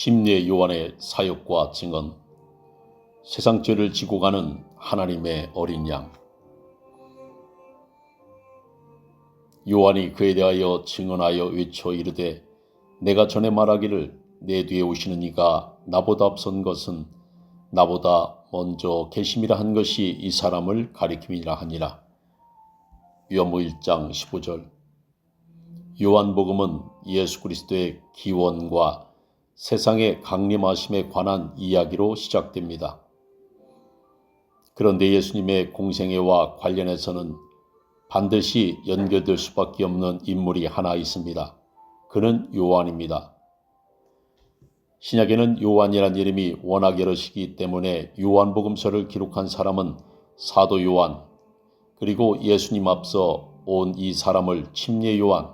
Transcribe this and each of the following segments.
침례 요한의 사역과 증언, 세상 죄를 지고 가는 하나님의 어린 양. 요한이 그에 대하여 증언하여 외쳐 이르되, 내가 전에 말하기를 내 뒤에 오시는 이가 나보다 앞선 것은 나보다 먼저 계심이라 한 것이 이 사람을 가리킴이라 하니라. 요한복음 1장 15절. 요한복음은 예수 그리스도의 기원과 세상의 강림하심에 관한 이야기로 시작됩니다. 그런데 예수님의 공생애와 관련해서는 반드시 연결될 수밖에 없는 인물이 하나 있습니다. 그는 요한입니다. 신약에는 요한이란 이름이 워낙 여럿이기 때문에 요한복음서를 기록한 사람은 사도 요한, 그리고 예수님 앞서 온 이 사람을 침례 요한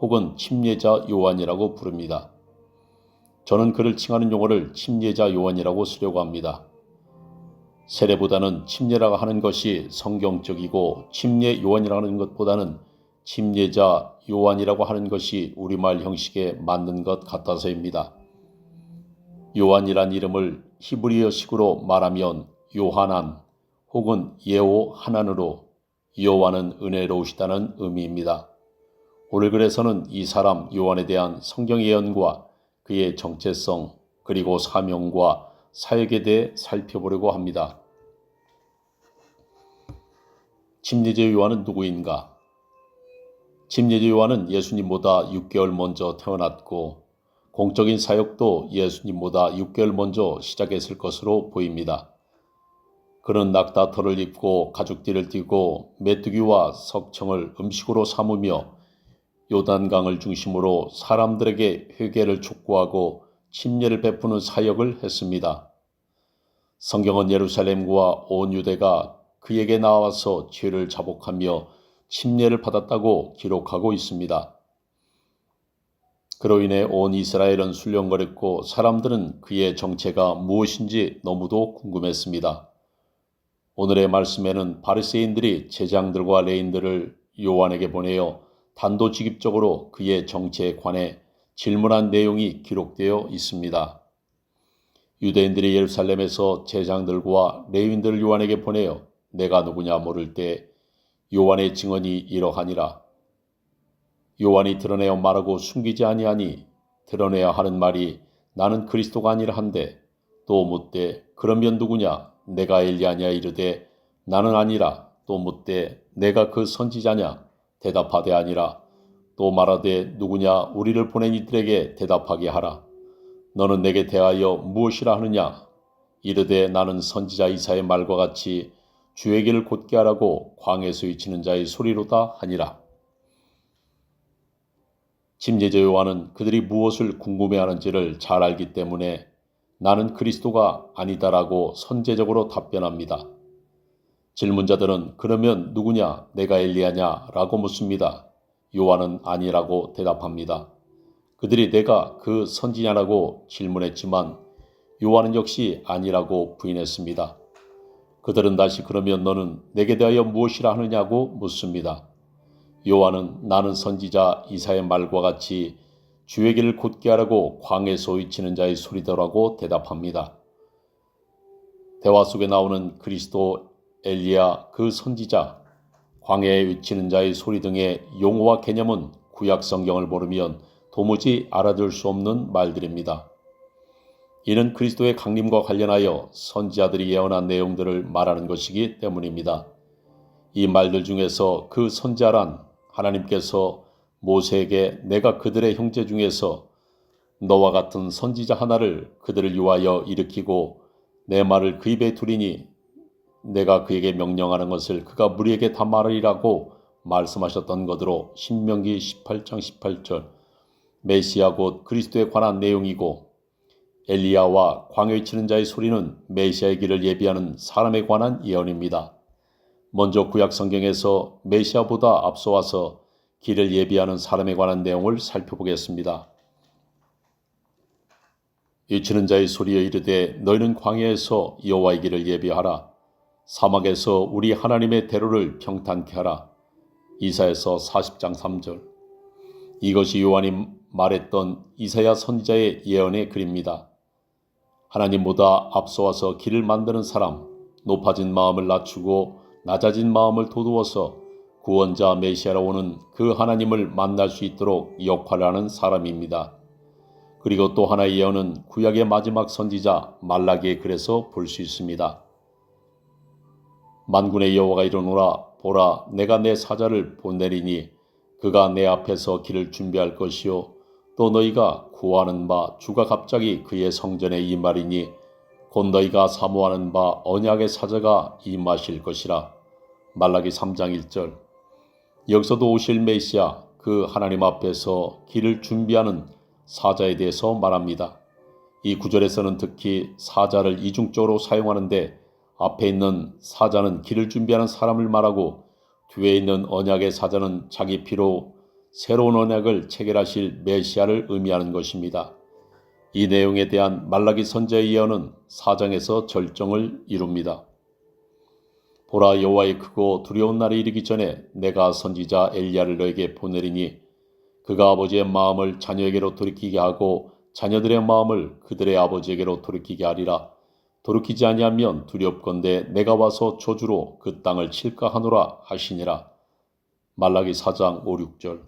혹은 침례자 요한이라고 부릅니다. 저는 그를 칭하는 용어를 침례자 요한이라고 쓰려고 합니다. 세례보다는 침례라고 하는 것이 성경적이고 침례 요한이라고 하는 것보다는 침례자 요한이라고 하는 것이 우리말 형식에 맞는 것 같아서입니다. 요한이란 이름을 히브리어식으로 말하면 요하난 혹은 예호 하난으로 여호와는 은혜로우시다는 의미입니다. 오늘 글에서는 이 사람 요한에 대한 성경 예언과 그의 정체성 그리고 사명과 사역에 대해 살펴보려고 합니다. 침례자 요한은 누구인가? 침례자 요한은 예수님보다 6개월 먼저 태어났고 공적인 사역도 예수님보다 6개월 먼저 시작했을 것으로 보입니다. 그는 낙타털을 입고 가죽띠를 띠고 메뚜기와 석청을 음식으로 삼으며 요단강을 중심으로 사람들에게 회개를 촉구하고 침례를 베푸는 사역을 했습니다. 성경은 예루살렘과 온 유대가 그에게 나와서 죄를 자복하며 침례를 받았다고 기록하고 있습니다. 그로 인해 온 이스라엘은 술렁거렸고 사람들은 그의 정체가 무엇인지 너무도 궁금했습니다. 오늘의 말씀에는 바리새인들이 제장들과 레인들을 요한에게 보내어 단도직입적으로 그의 정체에 관해 질문한 내용이 기록되어 있습니다. 유대인들이 예루살렘에서 제장들과 레위인들을 요한에게 보내어 내가 누구냐 물을 때 요한의 증언이 이러하니라. 요한이 드러내어 말하고 숨기지 아니하니 드러내야 하는 말이 나는 그리스도가 아니라 한데 또 묻되 그러면 누구냐 내가 엘리야냐 이르되 나는 아니라 또 묻되 내가 그 선지자냐 대답하되 아니라 또 말하되 누구냐 우리를 보낸 이들에게 대답하게 하라. 너는 내게 대하여 무엇이라 하느냐 이르되 나는 선지자 이사의 말과 같이 주의 길을 곧게 하라고 광야에서 외치는 자의 소리로다 하니라. 침례자 요한은 그들이 무엇을 궁금해하는지를 잘 알기 때문에 나는 그리스도가 아니다라고 선제적으로 답변합니다. 질문자들은 그러면 누구냐 내가 엘리야냐 라고 묻습니다. 요한은 아니라고 대답합니다. 그들이 내가 그 선지자라고 질문했지만 요한은 역시 아니라고 부인했습니다. 그들은 다시 그러면 너는 내게 대하여 무엇이라 하느냐고 묻습니다. 요한은 나는 선지자 이사의 말과 같이 주의 길을 곧게 하라고 광야에서 외치는 자의 소리더라고 대답합니다. 대화 속에 나오는 그리스도, 엘리야, 그 선지자, 광야에 외치는 자의 소리 등의 용어와 개념은 구약 성경을 모르면 도무지 알아들 수 없는 말들입니다. 이는 그리스도의 강림과 관련하여 선지자들이 예언한 내용들을 말하는 것이기 때문입니다. 이 말들 중에서 그 선지자란 하나님께서 모세에게 내가 그들의 형제 중에서 너와 같은 선지자 하나를 그들을 위하여 일으키고 내 말을 그 입에 두리니 내가 그에게 명령하는 것을 그가 무리에게 다 말하리라고 말씀하셨던 것으로 신명기 18장 18절 메시아 곧 그리스도에 관한 내용이고 엘리야와 광야에 치는 자의 소리는 메시아의 길을 예비하는 사람에 관한 예언입니다. 먼저 구약 성경에서 메시아보다 앞서와서 길을 예비하는 사람에 관한 내용을 살펴보겠습니다. 외치는 자의 소리여 이르되 너희는 광야에서 여호와의 길을 예비하라. 사막에서 우리 하나님의 대로를 평탄케 하라. 이사야서 40장 3절. 이것이 요한이 말했던 이사야 선지자의 예언의 글입니다. 하나님보다 앞서와서 길을 만드는 사람, 높아진 마음을 낮추고 낮아진 마음을 도두어서 구원자 메시아로 오는 그 하나님을 만날 수 있도록 역할을 하는 사람입니다. 그리고 또 하나의 예언은 구약의 마지막 선지자 말라기의 글에서 볼 수 있습니다. 만군의 여호와가 이르노라, 보라, 내가 내 사자를 보내리니 그가 내 앞에서 길을 준비할 것이요 또 너희가 구하는 바 주가 갑자기 그의 성전에 임하리니 곧 너희가 사모하는 바 언약의 사자가 임하실 것이라. 말라기 3장 1절. 여기서도 오실 메시아, 그 하나님 앞에서 길을 준비하는 사자에 대해서 말합니다. 이 구절에서는 특히 사자를 이중적으로 사용하는데 앞에 있는 사자는 길을 준비하는 사람을 말하고 뒤에 있는 언약의 사자는 자기 피로 새로운 언약을 체결하실 메시아를 의미하는 것입니다. 이 내용에 대한 말라기 선지자의 예언은 4장에서 절정을 이룹니다. 보라, 여호와의 크고 두려운 날이 이르기 전에 내가 선지자 엘리야를 너에게 보내리니 그가 아버지의 마음을 자녀에게로 돌이키게 하고 자녀들의 마음을 그들의 아버지에게로 돌이키게 하리라. 돌이키지 아니하면 두렵건대 내가 와서 저주로 그 땅을 칠까 하노라 하시니라. 말라기 4장 5, 6절.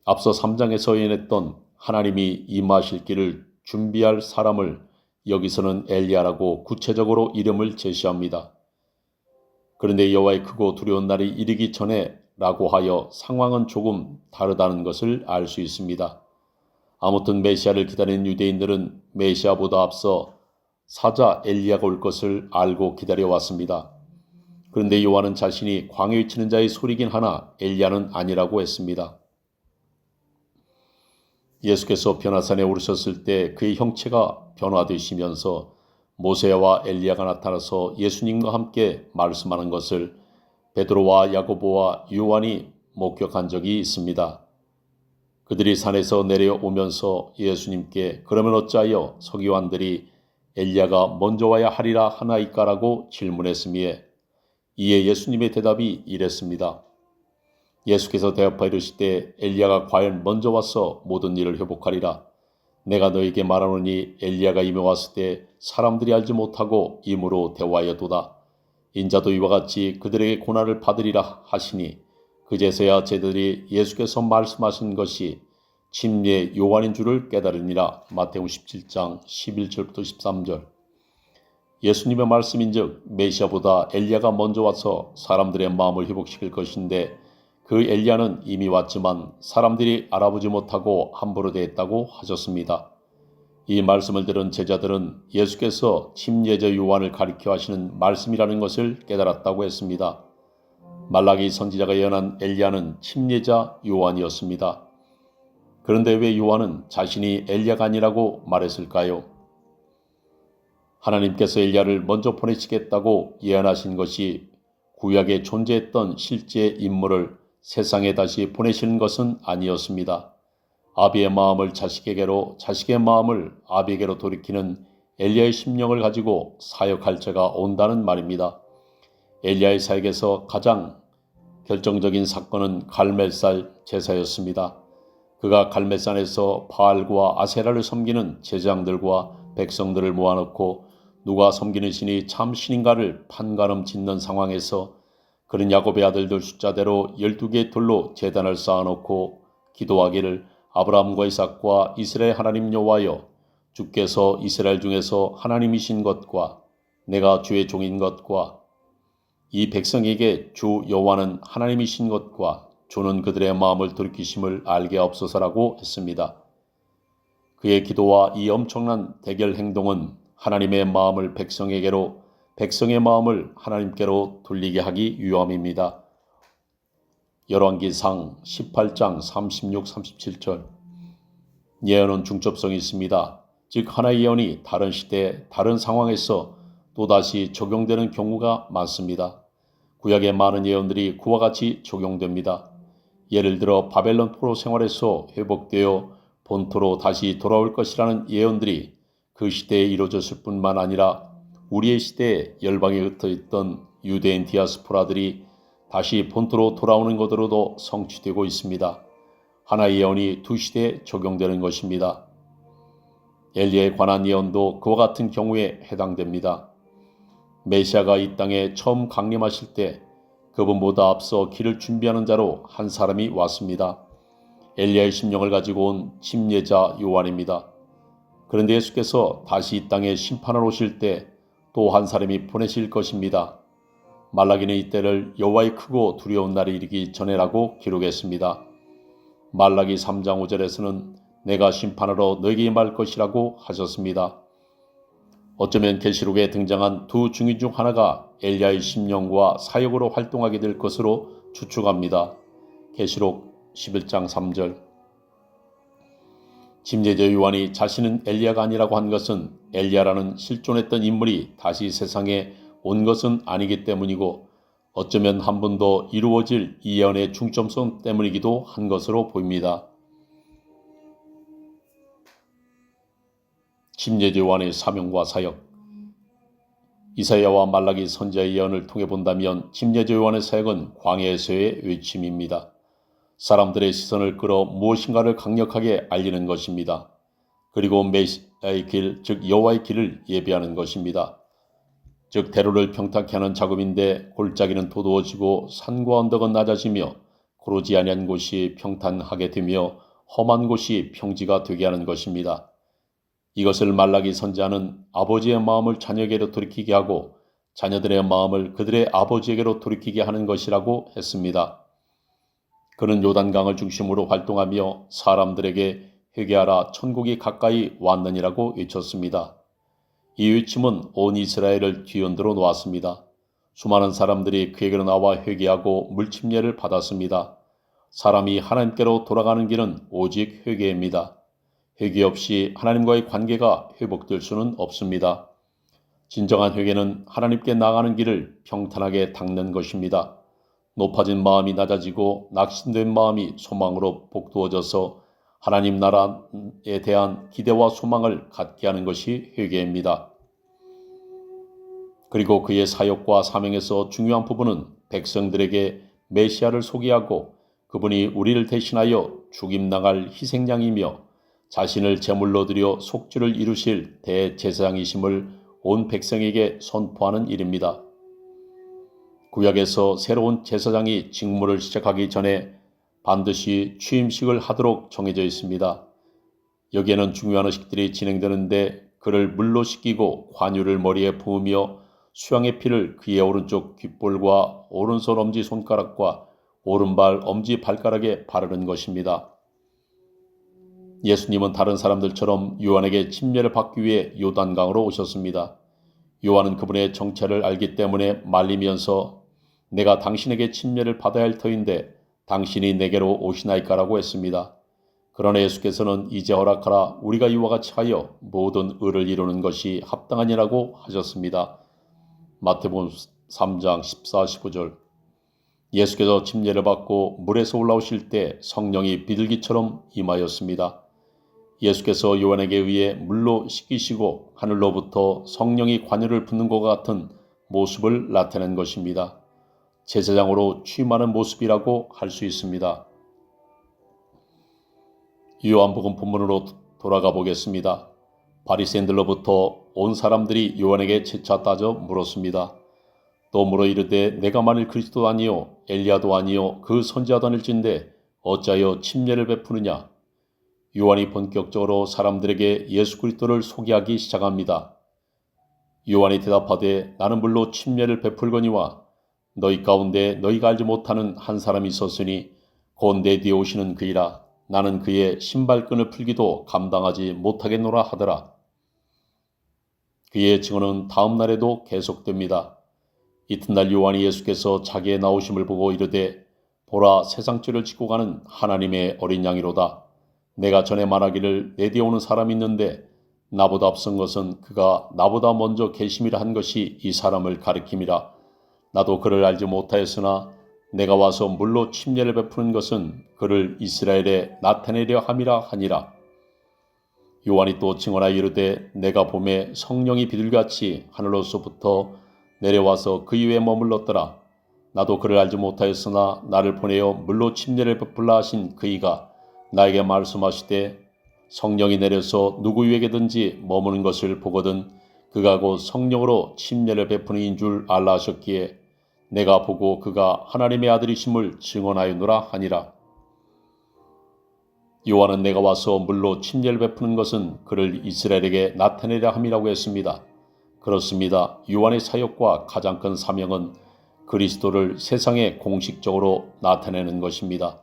앞서 3장에서 예언했던 하나님이 임하실 길을 준비할 사람을 여기서는 엘리야라고 구체적으로 이름을 제시합니다. 그런데 여호와의 크고 두려운 날이 이르기 전에 라고 하여 상황은 조금 다르다는 것을 알 수 있습니다. 아무튼 메시아를 기다리는 유대인들은 메시아보다 앞서 사자 엘리야가 올 것을 알고 기다려왔습니다. 그런데 요한은 자신이 광야에 치는 자의 소리긴 하나 엘리야는 아니라고 했습니다. 예수께서 변화산에 오르셨을 때 그의 형체가 변화되시면서 모세와 엘리야가 나타나서 예수님과 함께 말씀하는 것을 베드로와 야고보와 요한이 목격한 적이 있습니다. 그들이 산에서 내려오면서 예수님께 그러면 어찌하여 서기관들이 엘리야가 먼저 와야 하리라 하나이까라고 질문했으며 이에 예수님의 대답이 이랬습니다. 예수께서 대답하여 이르시되 엘리야가 과연 먼저 와서 모든 일을 회복하리라. 내가 너에게 말하노니 엘리야가 이미 왔을 때 사람들이 알지 못하고 임으로 대화하여도다. 인자도 이와 같이 그들에게 고난을 받으리라 하시니 그제서야 제들이 예수께서 말씀하신 것이 침례 요한인 줄을 깨달으니라. 마태복음 17장 11절부터 13절. 예수님의 말씀인즉 메시아보다 엘리야가 먼저 와서 사람들의 마음을 회복시킬 것인데 그 엘리야는 이미 왔지만 사람들이 알아보지 못하고 함부로 대했다고 하셨습니다. 이 말씀을 들은 제자들은 예수께서 침례자 요한을 가리켜 하시는 말씀이라는 것을 깨달았다고 했습니다. 말라기 선지자가 예언한 엘리야는 침례자 요한이었습니다. 그런데 왜 요한은 자신이 엘리야가 아니라고 말했을까요? 하나님께서 엘리야를 먼저 보내시겠다고 예언하신 것이 구약에 존재했던 실제 인물을 세상에 다시 보내시는 것은 아니었습니다. 아비의 마음을 자식에게로, 자식의 마음을 아비에게로 돌이키는 엘리야의 심령을 가지고 사역할 자가 온다는 말입니다. 엘리야의 사역에서 가장 결정적인 사건은 갈멜산 제사였습니다. 그가 갈멜산에서 바알과 아세라를 섬기는 제장들과 백성들을 모아놓고 누가 섬기는 신이 참 신인가를 판가름 짓는 상황에서 그는 야곱의 아들들 숫자대로 12개의 돌로 제단을 쌓아놓고 기도하기를 아브라함과 이삭과 이스라엘 하나님 여호와여, 주께서 이스라엘 중에서 하나님이신 것과 내가 주의 종인 것과 이 백성에게 주 여호와는 하나님이신 것과 주는 그들의 마음을 돌이키심을 알게 하옵소서라고 했습니다. 그의 기도와 이 엄청난 대결 행동은 하나님의 마음을 백성에게로, 백성의 마음을 하나님께로 돌리게 하기 위함입니다. 열왕기상 18장 36, 37절. 예언은 중첩성이 있습니다. 즉 하나의 예언이 다른 시대, 다른 상황에서 또다시 적용되는 경우가 많습니다. 구약의 많은 예언들이 그와 같이 적용됩니다. 예를 들어 바벨론 포로 생활에서 회복되어 본토로 다시 돌아올 것이라는 예언들이 그 시대에 이루어졌을 뿐만 아니라 우리의 시대에 열방에 흩어있던 유대인 디아스포라들이 다시 본토로 돌아오는 것으로도 성취되고 있습니다. 하나의 예언이 두 시대에 적용되는 것입니다. 엘리야에 관한 예언도 그와 같은 경우에 해당됩니다. 메시아가 이 땅에 처음 강림하실 때 그분보다 앞서 길을 준비하는 자로 한 사람이 왔습니다. 엘리야의 심령을 가지고 온 침례자 요한입니다. 그런데 예수께서 다시 이 땅에 심판을 오실 때 또 한 사람이 보내실 것입니다. 말라기는 이때를 여호와의 크고 두려운 날이 이르기 전에라고 기록했습니다. 말라기 3장 5절에서는 내가 심판하러 너에게 임할 것이라고 하셨습니다. 어쩌면 계시록에 등장한 두 증인 중 하나가 엘리야의 심령과 사역으로 활동하게 될 것으로 추측합니다. 계시록 11장 3절. 침례자 요한이 자신은 엘리야가 아니라고 한 것은 엘리야라는 실존했던 인물이 다시 세상에 온 것은 아니기 때문이고 어쩌면 한 번 더 이루어질 이 예언의 중점성 때문이기도 한 것으로 보입니다. 침례자 요한의 사명과 사역. 이사야와 말라기 선지자의 예언을 통해 본다면 침례자 요한의 사역은 광야에서의 외침입니다. 사람들의 시선을 끌어 무엇인가를 강력하게 알리는 것입니다. 그리고 메시아의 길, 즉 여호와의 길을 예비하는 것입니다. 즉 대로를 평탄케 하는 작업인데 골짜기는 도두어지고 산과 언덕은 낮아지며 고르지 아니한 곳이 평탄하게 되며 험한 곳이 평지가 되게 하는 것입니다. 이것을 말라기 선지자는 아버지의 마음을 자녀에게로 돌이키게 하고 자녀들의 마음을 그들의 아버지에게로 돌이키게 하는 것이라고 했습니다. 그는 요단강을 중심으로 활동하며 사람들에게 회개하라 천국이 가까이 왔느니라고 외쳤습니다. 이 외침은 온 이스라엘을 뒤흔들어 놓았습니다. 수많은 사람들이 그에게로 나와 회개하고 물침례를 받았습니다. 사람이 하나님께로 돌아가는 길은 오직 회개입니다. 회개 없이 하나님과의 관계가 회복될 수는 없습니다. 진정한 회개는 하나님께 나가는 길을 평탄하게 닦는 것입니다. 높아진 마음이 낮아지고 낙심된 마음이 소망으로 복두어져서 하나님 나라에 대한 기대와 소망을 갖게 하는 것이 회개입니다. 그리고 그의 사역과 사명에서 중요한 부분은 백성들에게 메시아를 소개하고 그분이 우리를 대신하여 죽임당할 희생양이며 자신을 제물로 드려 속죄를 이루실 대제사장이심을 온 백성에게 선포하는 일입니다. 구약에서 새로운 제사장이 직무를 시작하기 전에 반드시 취임식을 하도록 정해져 있습니다. 여기에는 중요한 의식들이 진행되는데 그를 물로 씻기고 관유를 머리에 부으며 수양의 피를 그의 오른쪽 귓볼과 오른손 엄지손가락과 오른발 엄지발가락에 바르는 것입니다. 예수님은 다른 사람들처럼 요한에게 침례를 받기 위해 요단강으로 오셨습니다. 요한은 그분의 정체를 알기 때문에 말리면서 내가 당신에게 침례를 받아야 할 터인데 당신이 내게로 오시나이까라고 했습니다. 그러나 예수께서는 이제 허락하라 우리가 이와 같이 하여 모든 의를 이루는 것이 합당하니라고 하셨습니다. 마태복음 3장 14, 15절. 예수께서 침례를 받고 물에서 올라오실 때 성령이 비둘기처럼 임하였습니다. 예수께서 요한에게 의해 물로 씻기시고 하늘로부터 성령이 관유를 붓는 것 같은 모습을 나타낸 것입니다. 제사장으로 취임하는 모습이라고 할 수 있습니다. 요한복음 본문으로 돌아가 보겠습니다. 바리새인들로부터 온 사람들이 요한에게 재차 따져 물었습니다. 또 물어 이르되 내가 만일 그리스도 아니요 엘리야도 아니요 그 선지자도 아닐진데 어찌하여 침례를 베푸느냐. 요한이 본격적으로 사람들에게 예수 그리스도를 소개하기 시작합니다. 요한이 대답하되 나는 물로 침례를 베풀거니와 너희 가운데 너희가 알지 못하는 한 사람이 있었으니 곧 내 뒤에 오시는 그이라. 나는 그의 신발끈을 풀기도 감당하지 못하겠노라 하더라. 그의 증언은 다음 날에도 계속됩니다. 이튿날 요한이 예수께서 자기의 나오심을 보고 이르되 보라 세상죄를 짓고 가는 하나님의 어린 양이로다. 내가 전에 말하기를 내 뒤에 오는 사람이 있는데 나보다 앞선 것은 그가 나보다 먼저 계심이라 한 것이 이 사람을 가리킴이라. 나도 그를 알지 못하였으나 내가 와서 물로 침례를 베푸는 것은 그를 이스라엘에 나타내려 함이라 하니라. 요한이 또 증언하여 이르되 내가 봄에 성령이 비둘기같이 하늘로서부터 내려와서 그 위에 머물렀더라. 나도 그를 알지 못하였으나 나를 보내어 물로 침례를 베풀라 하신 그이가 나에게 말씀하시되 성령이 내려서 누구 위에게든지 머무는 것을 보거든 그가 곧 성령으로 침례를 베푸는 이인 줄 알라 하셨기에 내가 보고 그가 하나님의 아들이심을 증언하였노라 하니라. 요한은 내가 와서 물로 침례를 베푸는 것은 그를 이스라엘에게 나타내려 함이라고 했습니다. 그렇습니다. 요한의 사역과 가장 큰 사명은 그리스도를 세상에 공식적으로 나타내는 것입니다.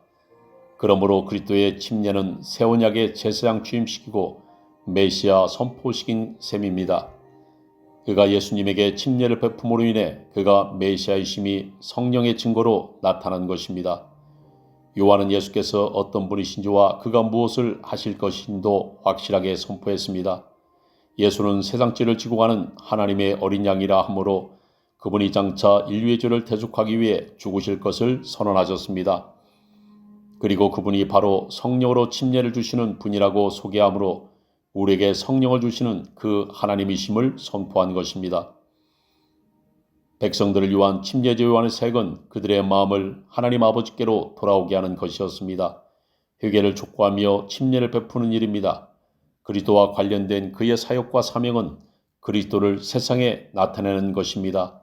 그러므로 그리스도의 침례는 새 언약의 제사장 취임식이고 메시아 선포식인 셈입니다. 그가 예수님에게 침례를 베품으로 인해 그가 메시아이심이 성령의 증거로 나타난 것입니다. 요한은 예수께서 어떤 분이신지와 그가 무엇을 하실 것인지도 확실하게 선포했습니다. 예수는 세상 죄를 지고 가는 하나님의 어린 양이라 하므로 그분이 장차 인류의 죄를 대속하기 위해 죽으실 것을 선언하셨습니다. 그리고 그분이 바로 성령으로 침례를 주시는 분이라고 소개하므로 우리에게 성령을 주시는 그 하나님이심을 선포한 것입니다. 백성들을 위한 침례제 요한의 사역은 그들의 마음을 하나님 아버지께로 돌아오게 하는 것이었습니다. 회개를 촉구하며 침례를 베푸는 일입니다. 그리스도와 관련된 그의 사역과 사명은 그리스도를 세상에 나타내는 것입니다.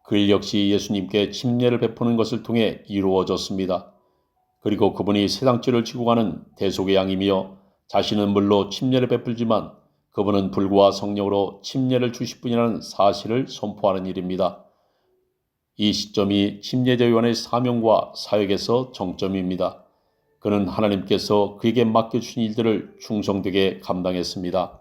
그 일 역시 예수님께 침례를 베푸는 것을 통해 이루어졌습니다. 그리고 그분이 세상 죄를 지고 가는 대속의 양이며 자신은 물로 침례를 베풀지만 그분은 불과 성령으로 침례를 주실 분이라는 사실을 선포하는 일입니다. 이 시점이 침례자 요한의 사명과 사역에서 정점입니다. 그는 하나님께서 그에게 맡겨주신 일들을 충성되게 감당했습니다.